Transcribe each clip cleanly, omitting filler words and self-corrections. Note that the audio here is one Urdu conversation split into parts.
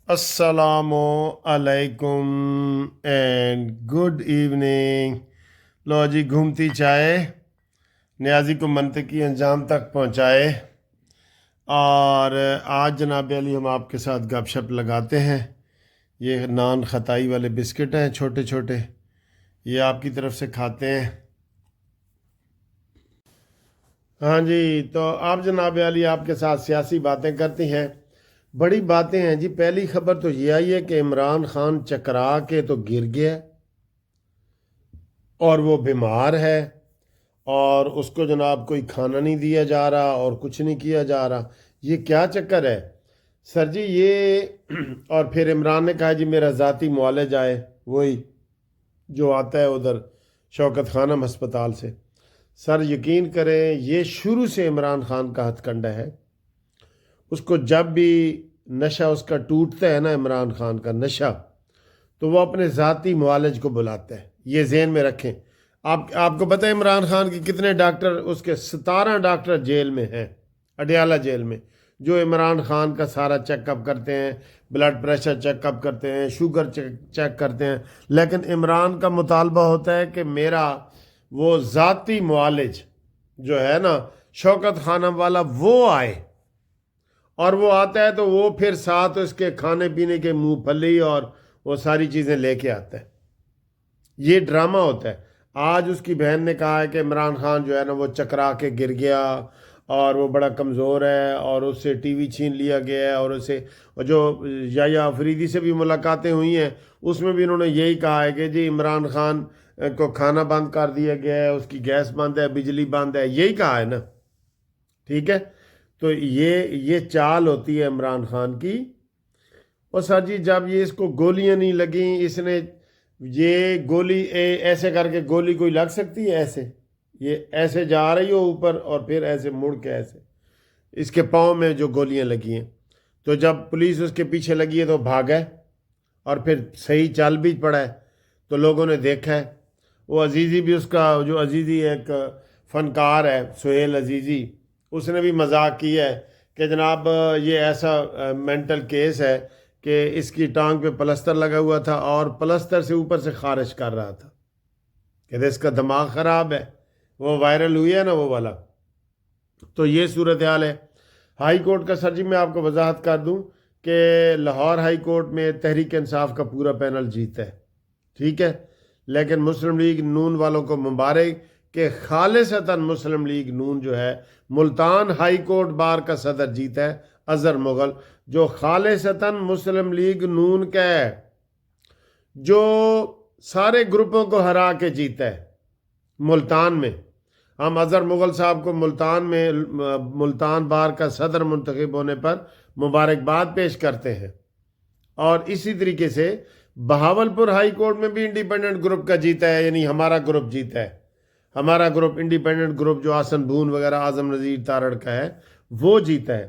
السلام علیکم اینڈ گڈ ایوننگ۔ لو جی، گھومتی چائے نیازی کو منطقی انجام تک پہنچائے۔ اور آج جناب علی ہم آپ کے ساتھ گپ شپ لگاتے ہیں۔ یہ نان خطائی والے بسکٹ ہیں چھوٹے چھوٹے، یہ آپ کی طرف سے کھاتے ہیں۔ ہاں جی، تو آپ جناب علی آپ کے ساتھ سیاسی باتیں کرتی ہیں، بڑی باتیں ہیں جی۔ پہلی خبر تو یہ آئی ہے کہ عمران خان چکرا کے تو گر گیا اور وہ بیمار ہے، اور اس کو جناب کوئی کھانا نہیں دیا جا رہا اور کچھ نہیں کیا جا رہا۔ یہ کیا چکر ہے سر جی یہ؟ اور پھر عمران نے کہا جی میرا ذاتی معالج آئے، وہی جو آتا ہے ادھر شوکت خانم ہسپتال سے۔ سر یقین کریں، یہ شروع سے عمران خان کا ہتھ کنڈا ہے۔ اس کو جب بھی نشہ اس کا ٹوٹتا ہے نا، عمران خان کا نشہ، تو وہ اپنے ذاتی معالج کو بلاتا ہے۔ یہ ذہن میں رکھیں۔ آپ کو پتہ ہے عمران خان کے کتنے ڈاکٹر، اس کے 17 ڈاکٹر جیل میں ہیں، اڈیالہ جیل میں، جو عمران خان کا سارا چیک اپ کرتے ہیں، بلڈ پریشر چیک اپ کرتے ہیں، شوگر چیک کرتے ہیں۔ لیکن عمران کا مطالبہ ہوتا ہے کہ میرا وہ ذاتی معالج جو ہے نا شوکت خانم والا، وہ آئے، اور وہ آتا ہے تو وہ پھر ساتھ اس کے کھانے پینے کے منہ پھلی اور وہ ساری چیزیں لے کے آتا ہے۔ یہ ڈرامہ ہوتا ہے۔ آج اس کی بہن نے کہا ہے کہ عمران خان جو ہے نا وہ چکرا کے گر گیا اور وہ بڑا کمزور ہے اور اس سے ٹی وی چھین لیا گیا ہے، اور اسے جو یحییٰ آفریدی سے بھی ملاقاتیں ہوئی ہیں اس میں بھی انہوں نے یہی کہا ہے کہ جی عمران خان کو کھانا بند کر دیا گیا ہے، اس کی گیس بند ہے، بجلی بند ہے، یہی کہا ہے نا۔ ٹھیک ہے، تو یہ چال ہوتی ہے عمران خان کی۔ اور سر جی جب یہ اس کو گولیاں نہیں لگیں، اس نے یہ گولی ایسے کر کے گولی کوئی لگ سکتی ہے؟ ایسے یہ ایسے جا رہی ہو اوپر اور پھر ایسے مڑ کے ایسے اس کے پاؤں میں جو گولیاں لگی ہیں، تو جب پولیس اس کے پیچھے لگی ہے تو بھاگا ہے، اور پھر صحیح چل بھی پڑا ہے، تو لوگوں نے دیکھا ہے۔ وہ عزیزی بھی، اس کا جو عزیزی ایک فنکار ہے سہیل عزیزی، اس نے بھی مذاق کیا ہے کہ جناب یہ ایسا مینٹل کیس ہے کہ اس کی ٹانگ پہ پلستر لگا ہوا تھا اور پلستر سے اوپر سے خارش کر رہا تھا، کہ اس کا دماغ خراب ہے۔ وہ وائرل ہوئی ہے نا وہ والا۔ تو یہ صورتحال ہے۔ ہائی کورٹ کا سر جی میں آپ کو وضاحت کر دوں کہ لاہور ہائی کورٹ میں تحریک انصاف کا پورا پینل جیتا ہے، ٹھیک ہے، لیکن مسلم لیگ نون والوں کو مبارک کہ خالصتاً مسلم لیگ نون جو ہے ملتان ہائی کورٹ بار کا صدر جیتا ہے، اظہر مغل، جو خالصتاً مسلم لیگ نون کا ہے، جو سارے گروپوں کو ہرا کے جیتا ہے ملتان میں۔ ہم اظہر مغل صاحب کو ملتان بار کا صدر منتخب ہونے پر مبارکباد پیش کرتے ہیں۔ اور اسی طریقے سے بہاولپور ہائی کورٹ میں بھی انڈیپینڈنٹ گروپ کا جیتا ہے، یعنی ہمارا گروپ جیتا ہے۔ ہمارا گروپ انڈیپینڈنٹ گروپ جو آسن بھون وغیرہ، اعظم نذیر تارڑ کا ہے، وہ جیتا ہے۔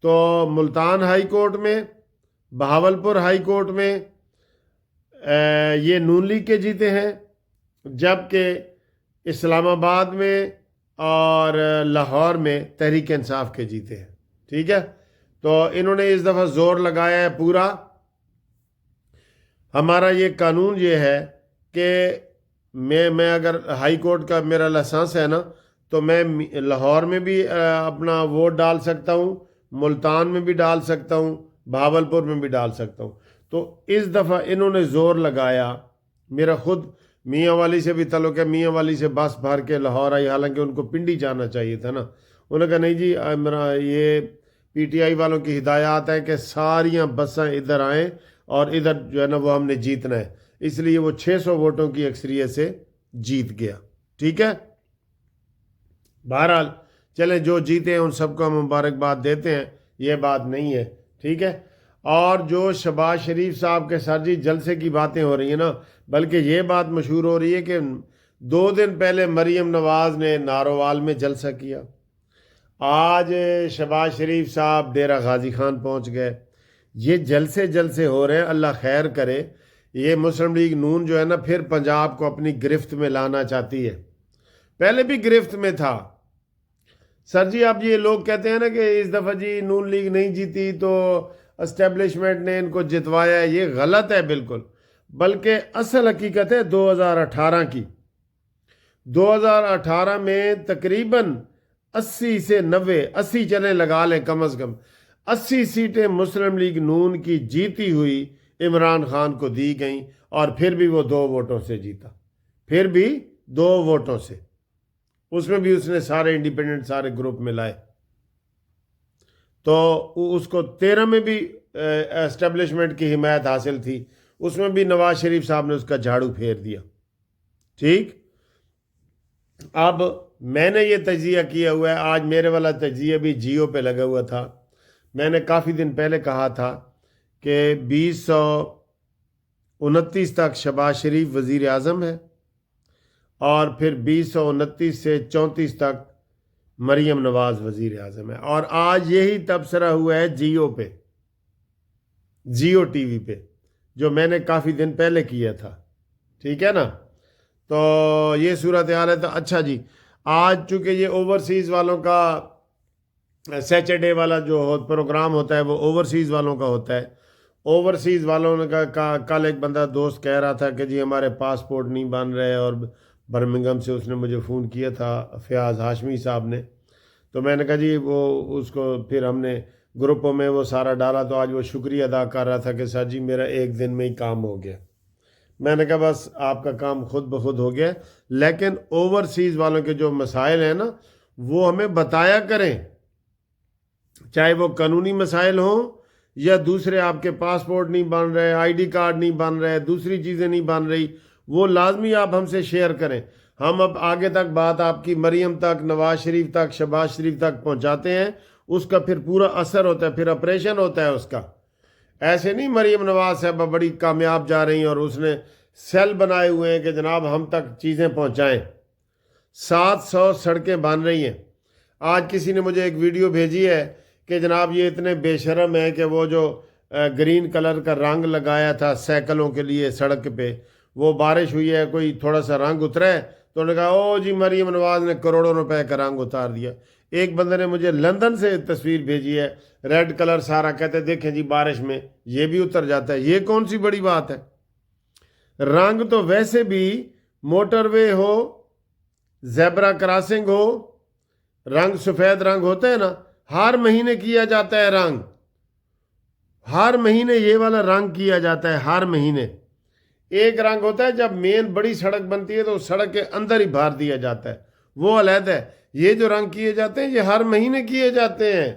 تو ملتان ہائی کورٹ میں، بہاولپور ہائی کورٹ میں یہ نون لیگ کے جیتے ہیں، جبکہ اسلام آباد میں اور لاہور میں تحریک انصاف کے جیتے ہیں۔ ٹھیک ہے، تو انہوں نے اس دفعہ زور لگایا ہے پورا۔ ہمارا یہ قانون یہ ہے کہ میں اگر ہائی کورٹ کا میرا لائسنس ہے نا، تو میں لاہور میں بھی اپنا ووٹ ڈال سکتا ہوں، ملتان میں بھی ڈال سکتا ہوں، بہاولپور میں بھی ڈال سکتا ہوں۔ تو اس دفعہ انہوں نے زور لگایا۔ میرا خود میاں والی سے بھی تعلق ہے، میاں والی سے بس بھر کے لاہور آئی، حالانکہ ان کو پنڈی جانا چاہیے تھا نا۔ انہوں نے کہا نہیں جی، میرا یہ پی ٹی آئی والوں کی ہدایات ہے کہ ساریاں بسیں ادھر آئیں اور ادھر جو ہے نا وہ ہم نے جیتنا ہے، اس لیے وہ 600 ووٹوں کی اکثریت سے جیت گیا۔ ٹھیک ہے، بہرحال چلیں، جو جیتے ہیں ان سب کو ہم مبارکباد دیتے ہیں، یہ بات نہیں ہے۔ ٹھیک ہے، اور جو شہباز شریف صاحب کے سر جی جلسے کی باتیں ہو رہی ہیں نا، بلکہ یہ بات مشہور ہو رہی ہے کہ 2 دن پہلے مریم نواز نے نارووال میں جلسہ کیا، آج شہباز شریف صاحب ڈیرہ غازی خان پہنچ گئے۔ یہ جلسے ہو رہے ہیں، اللہ خیر کرے۔ یہ مسلم لیگ نون جو ہے نا پھر پنجاب کو اپنی گرفت میں لانا چاہتی ہے، پہلے بھی گرفت میں تھا۔ سر جی اب یہ لوگ کہتے ہیں نا کہ اس دفعہ جی نون لیگ نہیں جیتی تو اسٹیبلشمنٹ نے ان کو جتوایا ہے، یہ غلط ہے بالکل، بلکہ اصل حقیقت ہے 2018 کی۔ 2018 میں تقریباً 80 سے 90، 80 چلیں لگا لیں کم از کم، 80 سیٹیں مسلم لیگ نون کی جیتی ہوئی عمران خان کو دی گئیں، اور پھر بھی وہ 2 ووٹوں سے جیتا، پھر بھی 2 ووٹوں سے، اس میں بھی اس نے سارے انڈیپینڈنٹ سارے گروپ ملائے، تو اس کو 13 میں بھی اسٹیبلشمنٹ کی حمایت حاصل تھی، اس میں بھی نواز شریف صاحب نے اس کا جھاڑو پھیر دیا۔ ٹھیک، اب میں نے یہ تجزیہ کیا ہوا ہے، آج میرے والا تجزیہ بھی جیو پہ لگا ہوا تھا۔ میں نے کافی دن پہلے کہا تھا کہ 2029 تک شہباز شریف وزیر اعظم ہے، اور پھر 2029 سے 34 تک مریم نواز وزیر اعظم ہے، اور آج یہی تبصرہ ہوا ہے جیو پہ، جیو ٹی وی پہ، جو میں نے کافی دن پہلے کیا تھا۔ ٹھیک ہے نا، تو یہ صورتحال ہے۔ تو اچھا جی، آج چونکہ یہ اوورسیز والوں کا سیچرڈے والا جو پروگرام ہوتا ہے وہ اوورسیز والوں کا ہوتا ہے۔ اوورسیز والوں کا کل ایک بندہ دوست کہہ رہا تھا کہ جی ہمارے پاسپورٹ نہیں بن رہے، اور برمنگم سے اس نے مجھے فون کیا تھا فیاض ہاشمی صاحب نے، تو میں نے کہا جی وہ اس کو پھر ہم نے گروپوں میں وہ سارا ڈالا، تو آج وہ شکریہ ادا کر رہا تھا کہ سر جی میرا 1 دن میں ہی کام ہو گیا۔ میں نے کہا بس آپ کا کام خود بخود ہو گیا، لیکن اوورسیز والوں کے جو مسائل ہیں نا وہ ہمیں بتایا کریں، چاہے وہ قانونی مسائل ہوں یا دوسرے، آپ کے پاسپورٹ نہیں بن رہے، آئی ڈی کارڈ نہیں بن رہے، دوسری چیزیں نہیں بن رہی، وہ لازمی آپ ہم سے شیئر کریں۔ ہم اب آگے تک بات آپ کی مریم تک، نواز شریف تک، شہباز شریف تک پہنچاتے ہیں، اس کا پھر پورا اثر ہوتا ہے، پھر آپریشن ہوتا ہے اس کا۔ ایسے نہیں مریم نواز صاحبہ بڑی کامیاب جا رہی ہیں اور اس نے سیل بنائے ہوئے ہیں کہ جناب ہم تک چیزیں پہنچائیں۔ 700 سڑکیں بن رہی ہیں۔ آج کسی نے مجھے ایک ویڈیو بھیجی ہے کہ جناب یہ اتنے بے شرم ہیں کہ وہ جو گرین کلر کا رنگ لگایا تھا سائیکلوں کے لیے سڑک پہ، وہ بارش ہوئی ہے، کوئی تھوڑا سا رنگ اترا ہے تو انہوں نے کہا او جی مریم نواز نے کروڑوں روپے کا رنگ اتار دیا۔ ایک بندے نے مجھے لندن سے تصویر بھیجی ہے، ریڈ کلر سارا، کہتے دیکھیں جی بارش میں یہ بھی اتر جاتا ہے، یہ کون سی بڑی بات ہے؟ رنگ تو ویسے بھی موٹر وے ہو، زیبرا کراسنگ ہو، رنگ سفید رنگ ہوتا ہے نا، ہر مہینے کیا جاتا ہے رنگ، ہر مہینے یہ والا رنگ کیا جاتا ہے، ہر مہینے۔ ایک رنگ ہوتا ہے جب مین بڑی سڑک بنتی ہے تو اس سڑک کے اندر ہی بھار دیا جاتا ہے، وہ علیحدہ ہے۔ یہ جو رنگ کیے جاتے ہیں یہ ہر مہینے کیے جاتے ہیں۔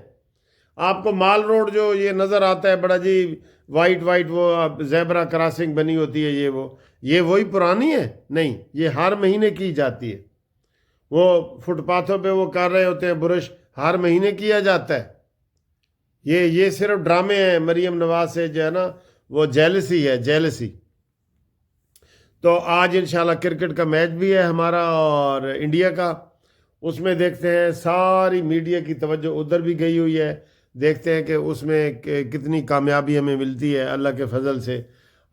آپ کو مال روڈ جو یہ نظر آتا ہے بڑا جی وائٹ وائٹ، وہ زیبرا کراسنگ بنی ہوتی ہے، یہ وہی پرانی ہے؟ نہیں، یہ ہر مہینے کی جاتی ہے۔ وہ فٹ پاتھوں پہ وہ کر رہے ہوتے ہیں برش، ہر مہینے کیا جاتا ہے۔ یہ صرف ڈرامے ہیں مریم نواز سے، جو ہے نا وہ جیلسی ہے، جیلسی۔ تو آج انشاءاللہ کرکٹ کا میچ بھی ہے ہمارا اور انڈیا کا، اس میں دیکھتے ہیں ساری میڈیا کی توجہ ادھر بھی گئی ہوئی ہے، دیکھتے ہیں کہ اس میں کتنی کامیابی ہمیں ملتی ہے اللہ کے فضل سے،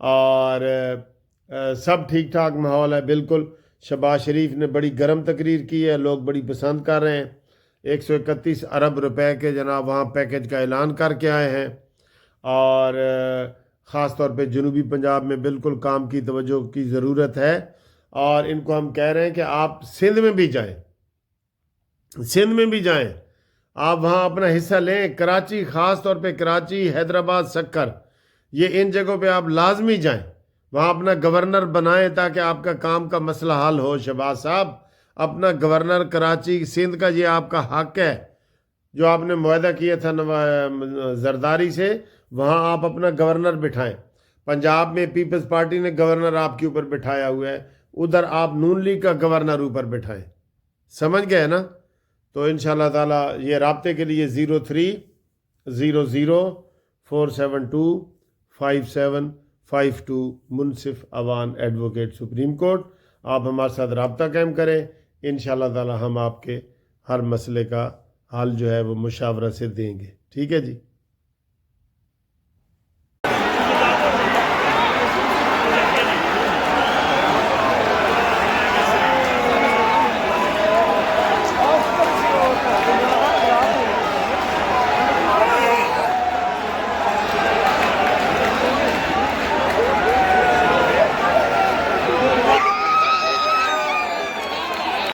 اور سب ٹھیک ٹھاک ماحول ہے بالکل۔ شہباز شریف نے بڑی گرم تقریر کی ہے، لوگ بڑی پسند کر رہے ہیں، 131 ارب روپے کے جناب وہاں پیکج کا اعلان کر کے آئے ہیں، اور خاص طور پہ جنوبی پنجاب میں بالکل کام کی توجہ کی ضرورت ہے، اور ان کو ہم کہہ رہے ہیں کہ آپ سندھ میں بھی جائیں، سندھ میں بھی جائیں، آپ وہاں اپنا حصہ لیں، کراچی، خاص طور پہ کراچی، حیدرآباد، سکر، یہ ان جگہوں پہ آپ لازمی جائیں، وہاں اپنا گورنر بنائیں تاکہ آپ کا کام کا مسئلہ حل ہو۔ شہباز صاحب اپنا گورنر کراچی سندھ کا یہ آپ کا حق ہے، جو آپ نے معاہدہ کیا تھا زرداری سے، وہاں آپ اپنا گورنر بٹھائیں۔ پنجاب میں پیپلز پارٹی نے گورنر آپ کے اوپر بٹھایا ہوا ہے، ادھر آپ نون لیگ کا گورنر اوپر بٹھائیں، سمجھ گئے نا؟ تو انشاءاللہ تعالی یہ رابطے کے لیے 0300472572 منصف اوان ایڈوکیٹ سپریم کورٹ، آپ ہمارے ساتھ رابطہ قائم کریں، انشاءاللہ تعالی ہم آپ کے ہر مسئلے کا حل جو ہے وہ مشاورہ سے دیں گے۔ ٹھیک ہے جی؟